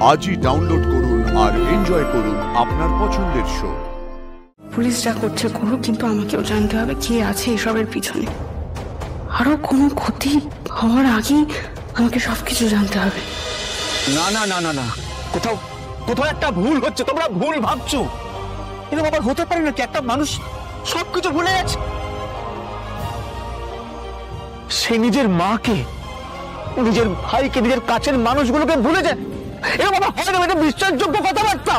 আজই ডাউনলোড করুন আর এনজয় করুন আপনার পছন্দের শো। পুলিশ যা করছে করুক, কিন্তু আমাকেও জানতে হবে কে আছে এসবের পিছনে। আরো কোনো ক্ষতি হওয়ার আগেই আমাকে সবকিছু জানতে হবে। না না না না না, কোথাও কোথাও একটা ভুল হচ্ছে, তোমরা ভুল ভাবছো। এরকম আবার হতে পারে নাকি? একটা মানুষ সবকিছু ভুলে যাচ্ছে। সে নিজের মাকে, নিজের ভাইকে, নিজের কাছের মানুষগুলোকে ভুলে যায়। এরকম আবার হয় না? এটা বিশ্বাসযোগ্য কথাবার্তা।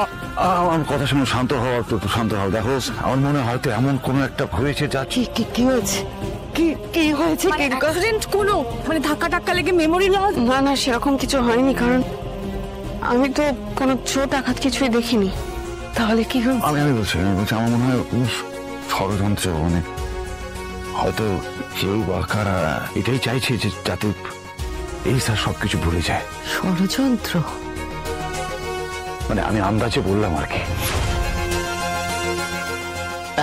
আমার কথা শুনে শান্ত হওয়া, একটু শান্ত হও। দেখো, আমার মনে হয় হয়তো এমন কোনো একটা হয়েছে যা কি হয়েছে? কি হয়েছে? অ্যাক্সিডেন্ট কোনো ধাক্কা টাক্কা লেগে মেমোরি লস? না সেরকম কিছু হয়নি, কারণ আমি তো কোনো চোট আঘাত কিছুই দেখিনি। তাহলে কি হয়েছে? আমি বলছি আমার মনে হয় ষড়যন্ত্র, মানে হয়তো কেউ বা কারা এটাই চাইছে যে যাতে এই স্যার সবকিছু ভুলে যায়। ষড়যন্ত্র? মানে আমি আন্দাজে বললাম আর কি।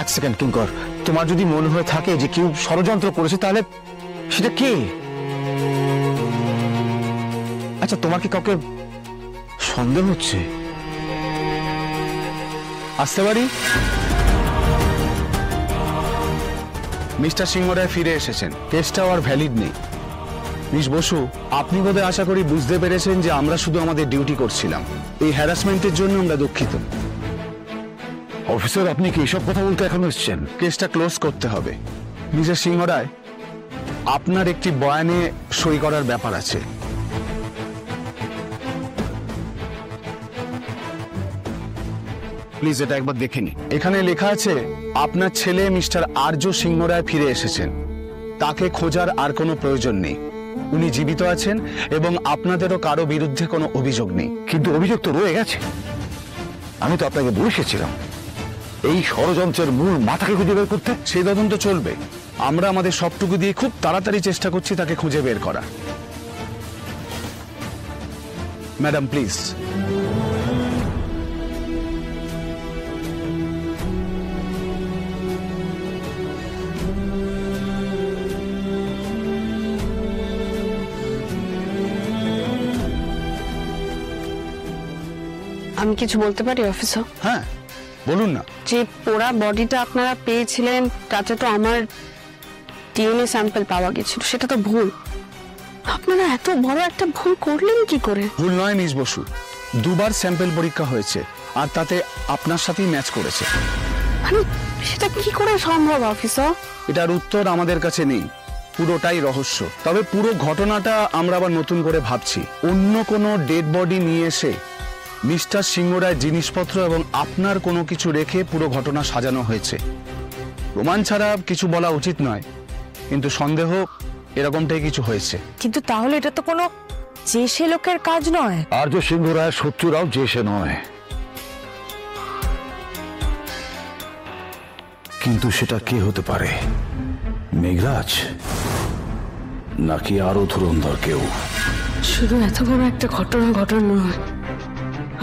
এক সেকেন্ড কিঙ্কর, তোমার যদি মনে হয়ে থাকে যে কেউ ষড়যন্ত্র করেছে, তাহলে সেটা কে? আচ্ছা, তোমার কি কাউকে সন্দেহ হচ্ছে? আসতে পারি? মিস্টার সিংহ রায় ফিরে এসেছেন, কেসটাও আর ভ্যালিড নেই। মিস বসু, আপনি বোধহয় আশা করি বুঝতে পেরেছেন যে আমরা শুধু আমাদের ডিউটি করছিলাম। এই হ্যারাসমেন্টের জন্য আমরা দুঃখিত। অফিসার, আপনি কি এসব কথা বলতে এখন এসছেন? কেসটা ক্লোজ করতে হবে। মিস্টার সিংহ রায়, আপনার একটি বয়ানে সই করার ব্যাপার আছে। প্লিজ এটা একবার দেখে নিন। এখানে লেখা আছে আপনার ছেলে মিস্টার আর্য সিংহ রায় ফিরে এসেছেন। তাকে খোঁজার আর কোনো প্রয়োজন নেই। উনি জীবিত আছেন এবং আপনাদেরও কারো বিরুদ্ধে কোনো অভিযোগ নেই। কিন্তু অভিযোগ তো রয়ে গেছে। আমি তো আপনাকে বলে এসেছিলাম এই ষড়যন্ত্রের মূল মাথাকে খুঁজে বের করতে। সেই তদন্ত চলবে। আমরা আমাদের সবটুকু দিয়ে খুব তাড়াতাড়ি চেষ্টা করছি তাকে খুঁজে বের করা। Madam please. আমি কিছু বলতে পারি অফিসার? হ্যাঁ বলুন না। যে পোড়া বডিটা আপনারা পেয়েছিলেন, তাতে তো আমার ডিএনএ স্যাম্পল পাওয়া গেছিল, সেটা তো ভুল। আপনারা এত বড় একটা ভুল করলেন কি করে? ভুল নয় মিস বসু, দুবার স্যাম্পল পরীক্ষা হয়েছে আর তাতে আপনার সাথেই ম্যাচ করেছে। মানে সেটা কি করে সম্ভব অফিসার? এটার উত্তর আমাদের কাছে নেই, পুরোটাই রহস্য। তবে পুরো ঘটনাটা আমরা আবার নতুন করে ভাবছি। অন্য কোনো ডেড বডি নিয়ে এসে মিস্টার সিংহ রায় জিনিসপত্র এবং আপনার কোনো কিছু রেখে পুরো ঘটনা সাজানো হয়েছে। প্রমাণ ছাড়া কিছু বলা উচিত নয়, কিন্তু সন্দেহ এরকমটাই কিছু হয়েছে। কিন্তু তাহলে এটা তো কোনো যে সে লোকের কাজ নয়। আর্য সিংহ রায় শত্রুরাও যে সে নয়। কিন্তু সেটা কে হতে পারে? মেঘরাজ নাকি আরো ধুরন্ধর কেউ? শুধু এত বড় একটা ঘটনা ঘটানো নয়,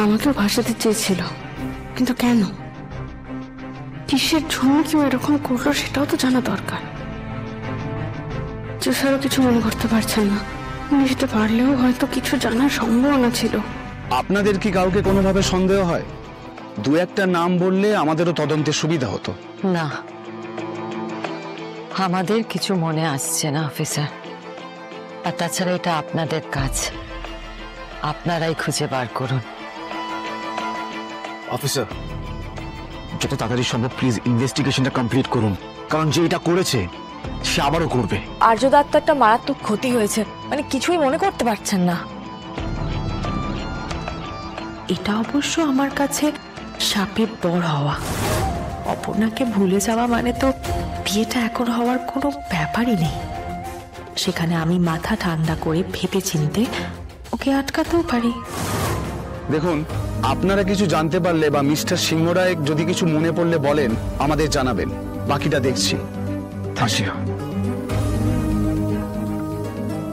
আমাকেও ভাসাতে চেয়েছিল, কিন্তু কেন, কিসের জন্য কেউ এরকম করলো সেটাও তো জানা দরকার। যে স্যারও কিছু মনে করতে পারছেন না, বুঝতে পারলেও হয়তো কিছু জানার সম্ভাবনা ছিল। আপনাদের কি কাউকে কোনোভাবে সন্দেহ হয়? দু একটা নাম বললে আমাদেরও তদন্তে সুবিধা হতো। না, আমাদের কিছু মনে আসছে না অফিসার। আর তাছাড়া এটা আপনাদের কাজ, আপনারাই খুঁজে বার করুন। অফিসার, যত তাড়াতাড়ি সম্ভব প্লিজ ইনভেস্টিগেশনটা কমপ্লিট করুন, কারণ যে এটা করেছে সে আবারও করবে। আর্যদার তো একটা মারাত্মক ক্ষতি হয়েছে, মানে কিছুই মনে করতে পারছেন না। এটা অবশ্য আমার কাছে শাপে বড় হওয়া। অপর্ণাকে ভুলে যাওয়া মানে তো বিয়েটা এখন হওয়ার কোনো ব্যাপারই নেই। সেখানে আমি মাথা ঠান্ডা করে ভেবে চিনতে ওকে আটকাতেও পারি। দেখুন, আপনারা কিছু জানতে পারলে বা মিস্টার সিংহ রায় যদি কিছু মনে পড়লে বলেন, আমাদের জানাবেন। বাকিটা দেখছি।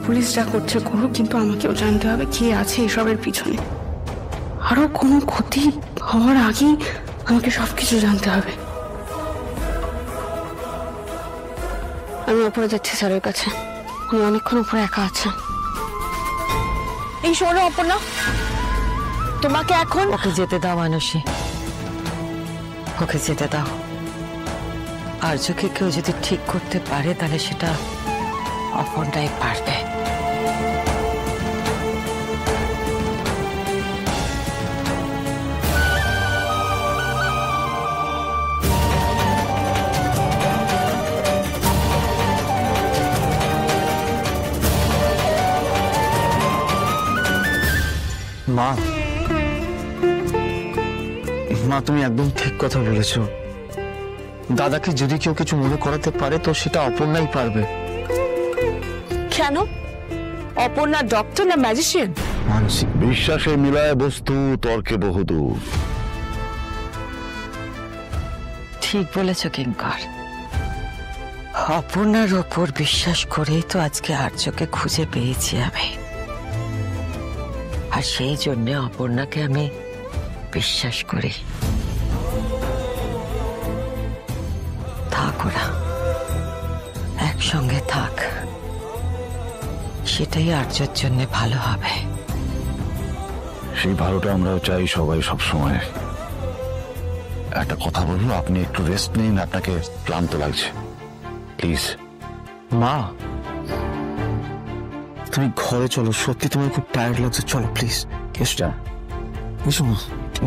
পুলিশ যা করছে করুক, কিন্তু আমাকেও জানতে হবে কে আছে এসবের পিছনে। আরো কোনো ক্ষতি হওয়ার আগেই আমাকে সবকিছু জানতে হবে। আমি উপরে যাচ্ছি স্যারের কাছে। উনি অনেকক্ষণ উপরে একা আছেন। এই শোনো অপর্ণা, তোমাকে এখন ওকে যেতে দাও মানসী, ওকে যেতে দাও। আর্যকে কেউ যদি ঠিক করতে পারে তাহলে সেটা অপরটাই পারবে। মা, মা তুমি একদম ঠিক কথা বলেছো। দাদাকে যদি কেউ কিছু মনে করাতে পারে তো সেটা অপর্ণাই পারবে। কেন? অপর্ণা ডক্টর না ম্যাজিশিয়ান? মানসিক বিশ্বাসে মিলায় বস্তু, তর্কে বহুদূর। ঠিক বলেছ কিঙ্কর, অপর্ণার ওপর বিশ্বাস করেই তো আজকে আর্যকে খুঁজে পেয়েছি আমি, আর সেই জন্য অপর্ণাকে আমি বিশ্বাস করি। থাক, ওরা একসঙ্গে থাক, সেটাই আর্যর জন্য ভালো হবে। সেই ভালোটা আমরাও চাই সবাই সব সময়। একটা কথা বলবো, আপনি একটু রেস্ট নিন, আপনাকে ক্লান্ত লাগছে প্লিজ। মা, তুমি ঘরে চলো, সত্যি তোমার খুব টায়ার্ড লাগছে, চলো প্লিজ। এসো এসো মা,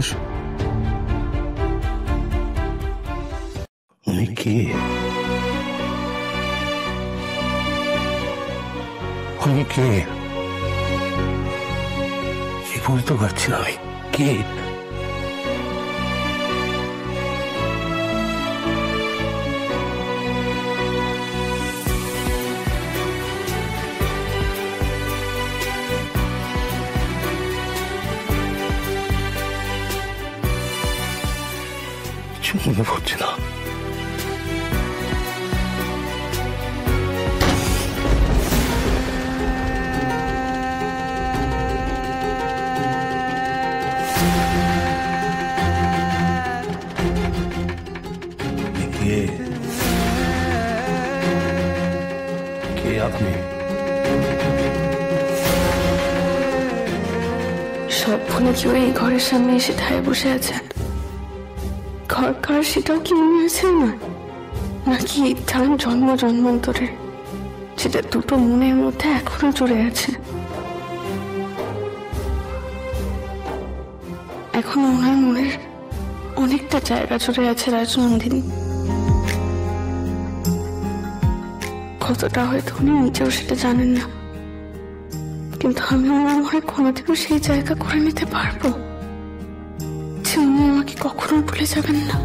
এসো। উনি কে? উনি কে? কি বুঝতে পারছি না আমি, কে? কিছু মনে পড়ছে না। কে আপনি? সব ভুলে কেউ এই ঘরের সামনে এসে ঠায় বসে আছেন। ঘর কার সেটাও কি মনে হয়েছে না? নাকি এই টান জন্ম জন্মান্তরে, সেটা দুটো মনের মধ্যে এখনো জুড়ে আছে। এখন ওনার মনের অনেকটা জায়গা জুড়ে আছে রাজনন্দিনী। কতটা হয়তো উনি নিজেও সেটা জানেন না, কিন্তু আমি ওনার মনে কোনোদিনও সেই জায়গা করে নিতে পারবো যে উনি আমাকে কখনো ভুলে যাবেন না।